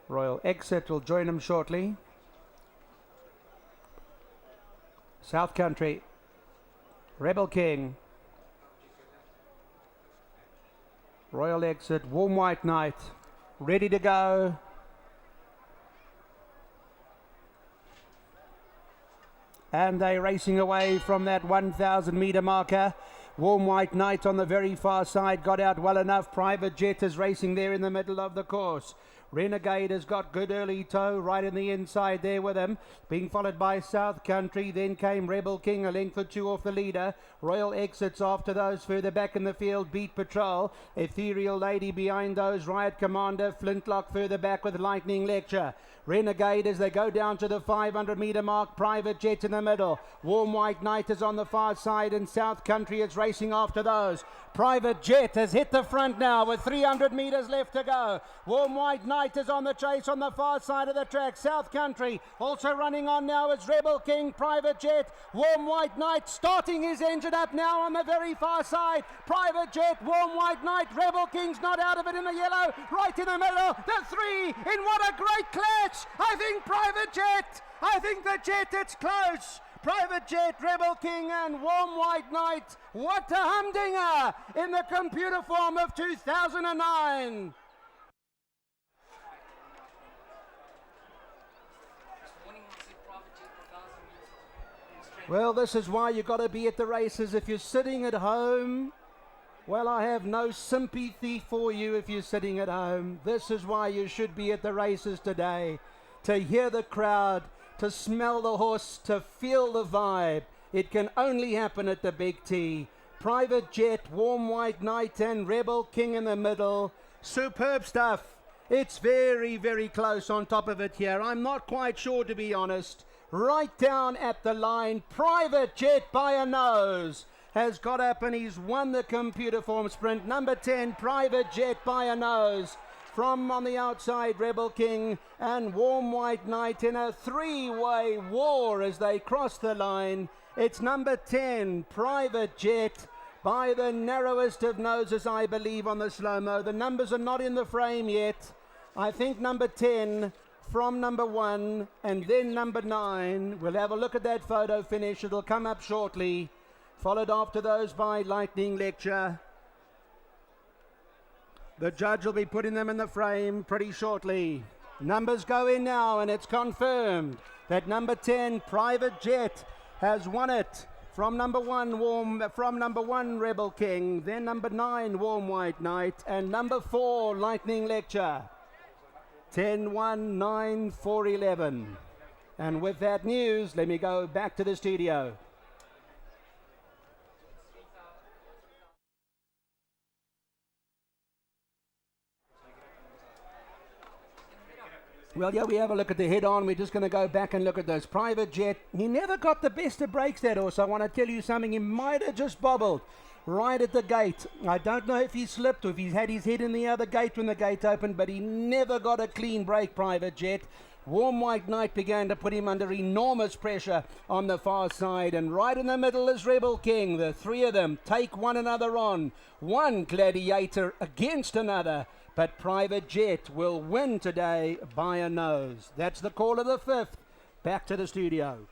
Royal Exit will join him shortly. South Country, Rebel King, Royal Exit, Warm White Knight, ready to go. And they're racing away from that 1,000 metre marker. Warm White Knight on the very far side got out well enough. Private Jet is racing there in the middle of the course. Renegade has got good early toe right in the inside there with him, being followed by South Country. Then came Rebel King, a length or two off the leader. Royal Exits after those. Further back in the field, Beat Patrol, Ethereal Lady behind those, Riot Commander, Flintlock further back with Lightning Lecture. Renegade as they go down to the 500 metre mark. Private Jet in the middle. Warm White Knight is on the far side, and South Country is racing after those. Private Jet has hit the front now with 300 metres left to go. Warm White Knight is on the chase on the far side of the track. South Country also running on now is Rebel King. Private Jet, Warm White Knight starting his engine up now on the very far side. Private Jet, Warm White Knight, Rebel King's not out of it in the yellow, right in the middle. The three in what a great clash. I think Private Jet, I think the Jet, it's close. Private Jet, Rebel King and Warm White Knight. What a humdinger in the Computaform of 2009. Well, this is why you've got to be at the races. If you're sitting at home, well, I have no sympathy for you if you're sitting at home. This is why you should be at the races today. To hear the crowd, to smell the horse, to feel the vibe. It can only happen at the Big T. Private Jet, Warm White Knight and Rebel King in the middle. Superb stuff. It's very, very close on top of it here. I'm not quite sure, to be honest. Right down at the line, Private Jet by a nose has got up and he's won the Computaform Sprint. Number 10, Private Jet by a nose. From on the outside, Rebel King and Warm White Knight in a three-way war as they cross the line. It's number 10, Private Jet, by the narrowest of noses, I believe, on the slow-mo. The numbers are not in the frame yet. I think number 10 from number 1 and then number 9. We'll have a look at that photo finish. It'll come up shortly. Followed after those by Lightning Lecture. The judge will be putting them in the frame pretty shortly. Numbers go in now, and it's confirmed that number 10, Private Jet, has won it. From number 1, Rebel King, then number 9, Warm White Knight, and number 4, Lightning Lecture. 10, 1, 9, 4, 11. And with that news, let me go back to the studio. Well, yeah, we have a look at the head-on. We're just going to go back and look at those. Private Jet, he never got the best of breaks, that horse. I want to tell you something. He might have just bobbled right at the gate. I don't know if he slipped or if he's had his head in the other gate when the gate opened, but he never got a clean break, Private Jet. Warm White Knight began to put him under enormous pressure on the far side, and right in the middle is Rebel King. The three of them take one another on. One gladiator against another, but Private Jet will win today by a nose. That's the call of the 5th. Back to the studio.